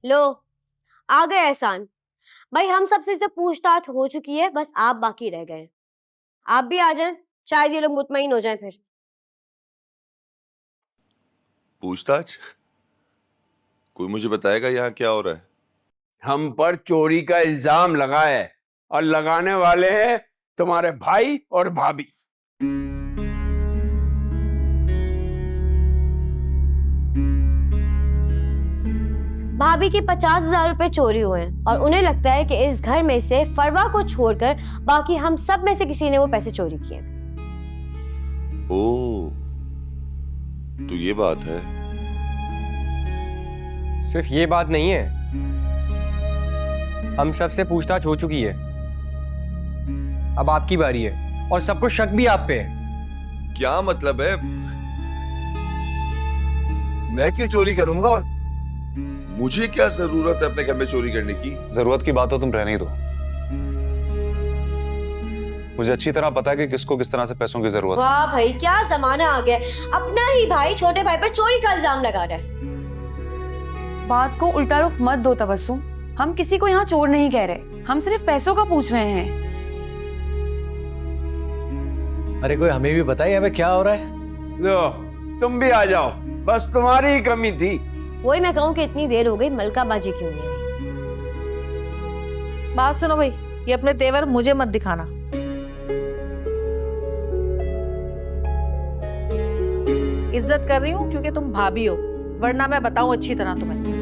लो, आ गए एहसान। भाई हम सबसे से पूछताछ हो चुकी है, बस आप बाकी रह गए। आप भी आ जाएं, शायद ये लोग मुतमईन हो जाएं फिर। पूछताछ? कोई मुझे बताएगा यहाँ क्या हो रहा है? हम पर चोरी का इल्जाम लगा है और लगाने वाले हैं तुम्हारे भाई और भाभी। भाभी के 50,000 रुपए चोरी हुए हैं और उन्हें लगता है कि इस घर में से फरवा को छोड़कर बाकी हम सब में से किसी ने वो पैसे चोरी किए। ओह, तो ये बात है। सिर्फ ये बात नहीं है, हम सबसे पूछताछ हो चुकी है। अब आपकी बारी है और सबको शक भी आप पे है। क्या मतलब है? मैं क्यों चोरी करूंगा? मुझे क्या जरूरत है अपने घर में चोरी करने की? जरूरत की बात तो तुम रहने ही दो। मुझे अच्छी तरह पता है कि किसको किस तरह से पैसों की जरूरत है। वाह भाई, क्या जमाना आ गया। अपना ही भाई छोटे भाई पर चोरी का इल्जाम लगा रहा है। बात को उल्टा रुख मत दो तबस्सुम। हम किसी को यहाँ चोर नहीं कह रहे, हम सिर्फ पैसों का पूछ रहे हैं। अरे कोई हमें भी बताइए हमें क्या हो रहा है। लो, तुम भी आ जाओ, बस तुम्हारी ही कमी थी। वही मैं कहूँ कि इतनी देर हो गई, मलका बाजी क्यों नहीं आई? बात सुनो भाई, ये अपने तेवर मुझे मत दिखाना। इज्जत कर रही हूँ क्योंकि तुम भाभी हो, वरना मैं बताऊं अच्छी तरह तुम्हें।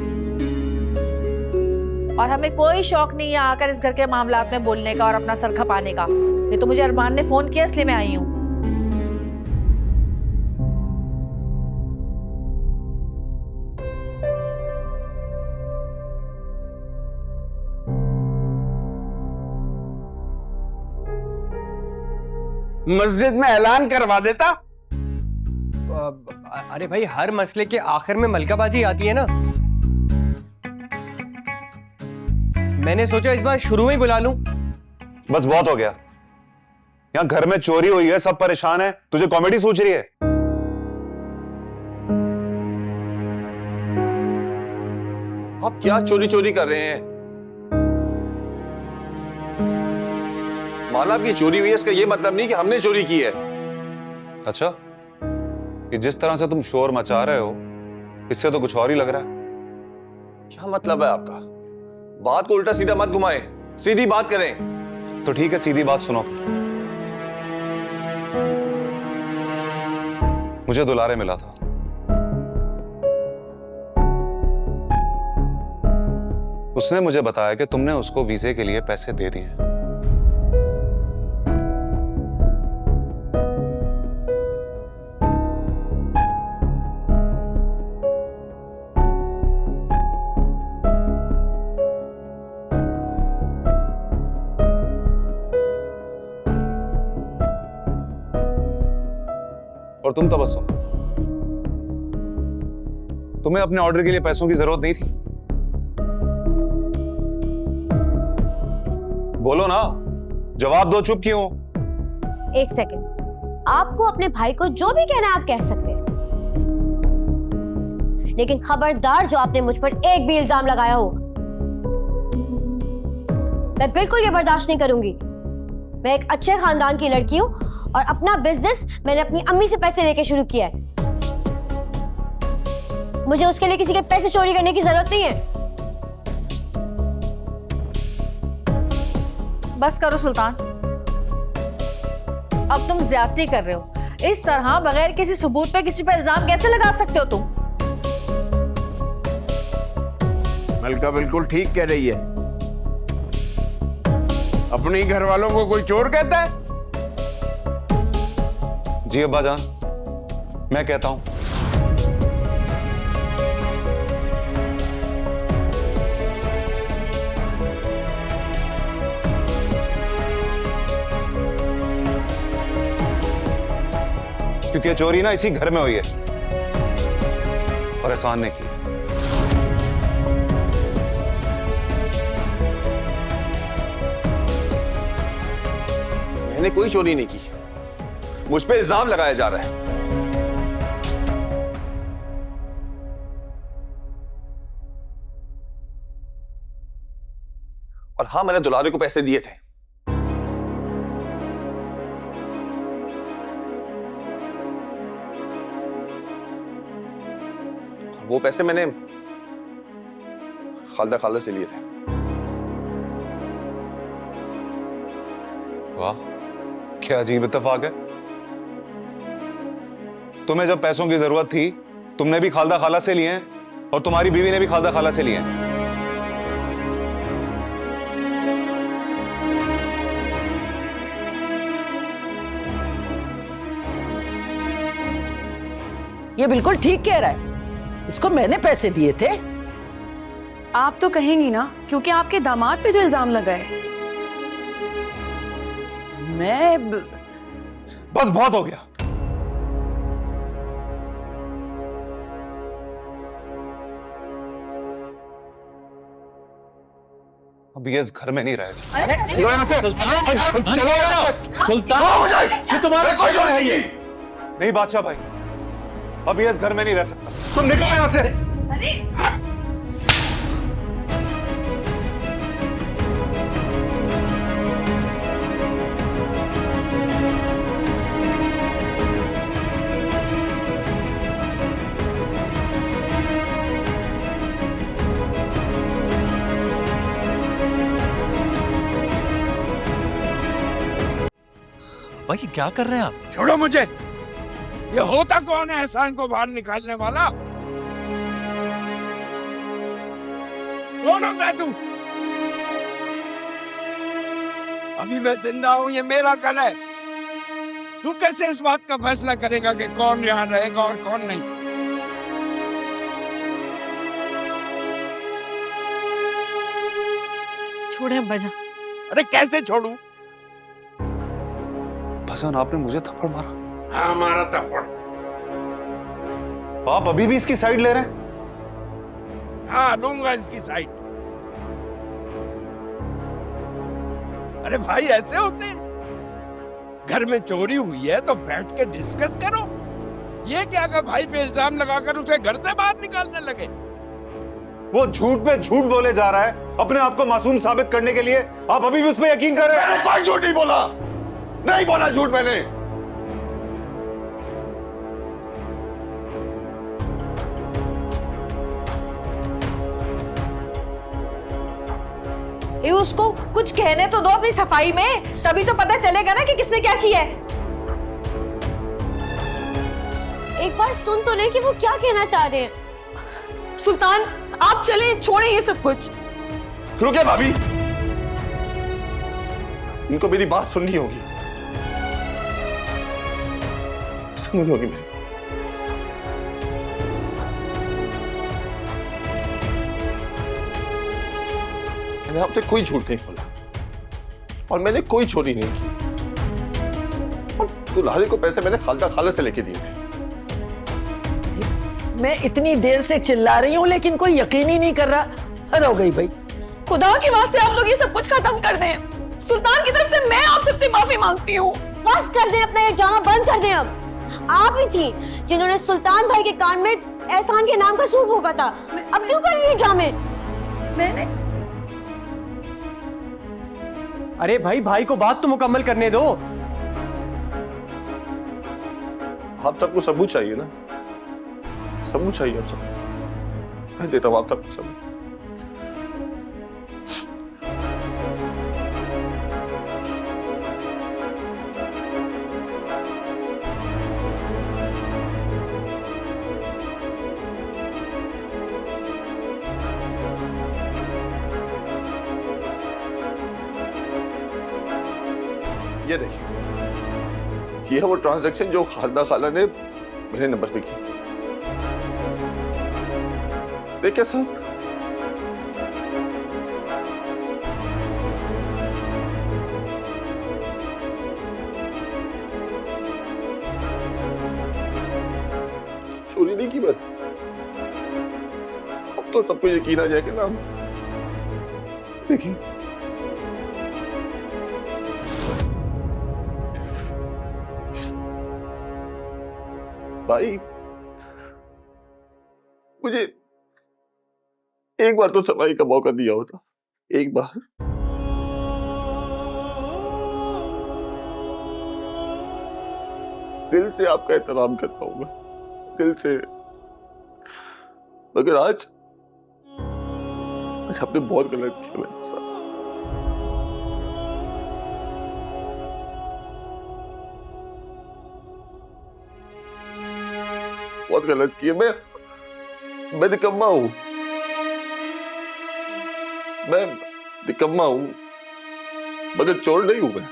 और हमें कोई शौक नहीं है आकर इस घर के मामलात में बोलने का और अपना सर खपाने का। ये तो मुझे अरमान ने फोन किया इसलिए मैं आई हूँ। मस्जिद में ऐलान करवा देता। अरे भाई, हर मसले के आखिर में मलकाबाजी आती है ना। मैंने सोचा इस बार शुरू में ही बुला लूं। बस बहुत हो गया। यहाँ घर में चोरी हुई है, सब परेशान है, तुझे कॉमेडी सोच रही है? आप क्या चोरी चोरी कर रहे हैं? माला, आपकी चोरी हुई है इसका ये मतलब नहीं कि हमने चोरी की है। अच्छा, कि जिस तरह से तुम शोर मचा रहे हो इससे तो कुछ और ही लग रहा है। क्या मतलब है आपका? बात को उल्टा सीधा मत घुमाएं, सीधी बात करें। तो ठीक है, सीधी बात सुनो। मुझे दुलारे मिला था, उसने मुझे बताया कि तुमने उसको वीजे के लिए पैसे दे दिए। और तुम तबस्सुम, तुम्हें अपने ऑर्डर के लिए पैसों की जरूरत नहीं थी? बोलो ना, जवाब दो, चुप क्यों? एक सेकंड, आपको अपने भाई को जो भी कहना है आप कह सकते हैं, लेकिन खबरदार जो आपने मुझ पर एक भी इल्जाम लगाया हो, मैं बिल्कुल ये बर्दाश्त नहीं करूंगी। मैं एक अच्छे खानदान की लड़की हूं और अपना बिजनेस मैंने अपनी अम्मी से पैसे लेके शुरू किया है। मुझे उसके लिए किसी के पैसे चोरी करने की जरूरत नहीं है। बस करो सुल्तान, अब तुम ज्यादती कर रहे हो। इस तरह बगैर किसी सबूत पे किसी पे इल्जाम कैसे लगा सकते हो तुम? मलका बिल्कुल ठीक कह रही है। अपने ही घर वालों को कोई चोर कहता है? जी अब्बा जान, मैं कहता हूं। क्योंकि चोरी ना इसी घर में हुई है और एहसान ने की। मैंने कोई चोरी नहीं की, मुझ पे इल्जाम लगाया जा रहा है। और हाँ, मैंने दुलारे को पैसे दिए थे। और वो पैसे मैंने खालदा खाला से लिए थे। वाह, क्या अजीब इत्तेफाक है। तुम्हें जब पैसों की जरूरत थी, तुमने भी खालदा खाला से लिए हैं और तुम्हारी बीवी ने भी खालदा खाला से लिए हैं। ये बिल्कुल ठीक कह रहा है, इसको मैंने पैसे दिए थे। आप तो कहेंगी ना, क्योंकि आपके दामाद पे जो इल्जाम लगा है। मैं बस बहुत हो गया। अब ये इस घर में नहीं रहेगा। चलो यहाँ से। चलो सुल्तान, ये तुम्हारा कोई है ये? नहीं बादशाह भाई, अब ये इस घर में नहीं रह सकता। तुम निकलो यहाँ से। भाई क्या कर रहे हैं आप? छोड़ो मुझे। ये होता कौन है एहसान को बाहर निकालने वाला? कौन होता है तू? अभी मैं जिंदा हूं, ये मेरा घर है। तू कैसे इस बात का फैसला करेगा कि कौन यहाँ रहेगा और कौन नहीं? छोड़े बजा। अरे कैसे छोड़ूं? भसान, आपने मुझे थप्पड़ मारा। हाँ, मारा थप्पड़। आप अभी भी इसकी साइड ले रहे हैं? हाँ, लूंगा इसकी साइड। अरे भाई, ऐसे होते हैं? घर में चोरी हुई है तो बैठ के डिस्कस करो। ये क्या कि भाई पे इल्जाम लगाकर उसे घर से बाहर निकालने लगे? वो झूठ पे झूठ बोले जा रहा है अपने आप को मासूम साबित करने के लिए। आप अभी भी उस पर यकीन कर रहे हैं? कोई झूठ नहीं बोला, नहीं बोला झूठ मैंने। ये उसको कुछ कहने तो दो अपनी सफाई में, तभी तो पता चलेगा ना कि किसने क्या किया है। एक बार सुन तो ले कि वो क्या कहना चाह रहे हैं। सुल्तान, आप चलें, छोड़ें ये सब कुछ। रुकिए भाभी, इनको मेरी बात सुननी होगी, सुननी होगी मेरी। मैंने आपसे कोई झूठ नहीं बोला और मैंने कोई चोरी नहीं की। और दुल्हारी को पैसे मैंने खालदा खाला से लेके दिए थे। मैं इतनी देर से चिल्ला रही हूँ लेकिन कोई यकीन ही नहीं कर रहा। हद हो गई भाई। खुदा के वास्ते आप लोग ये सब कुछ खत्म कर दें। सुल्तान की तरफ से मैं आप सबसे माफी मांगती हूँ। बस कर दे, अपना ये ड्रामा बंद कर दे। अब आप ही थी जिन्होंने सुल्तान भाई के कान में एहसान के नाम का सूट फूका था। अब क्यों कर रही है ड्रामे? मैंने अरे भाई, भाई को बात तो मुकम्मल करने दो। आप सबको सबूत चाहिए ना? सबूत चाहिए आप सबको, मैं देता हूँ आप सबको सबूत। ये देखिए, ये है वो ट्रांजैक्शन जो खालदा खाला ने मेरे नंबर पे की। देखिए सर, चोरी नहीं की बस। अब तो सबको यकीन आ जाएगा ना। देखिए, भाई मुझे एक बार तो सफाई का मौका दिया होता, एक बार। दिल से आपका एहतराम करता हूं मैं, दिल से। मगर आज आपने बहुत गलत किया मेरे साथ। बहुत गलत किया। मैं निकम्मा हूं, मैं निकम्मा हूं, मगर चोर नहीं हूं मैं।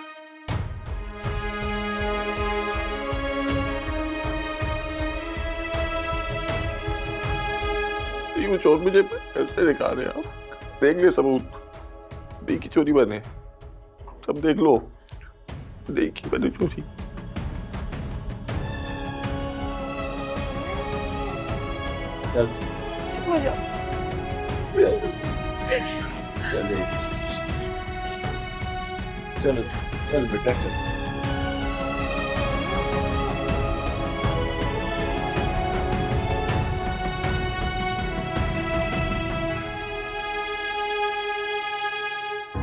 ये चोर मुझे कैसे दिखा रहे हैं आप? देख ले सबूत, देखी चोरी बने, सब देख लो, देखी मैंने चोरी। चल हो जाओ। चलो चल बेटा चल।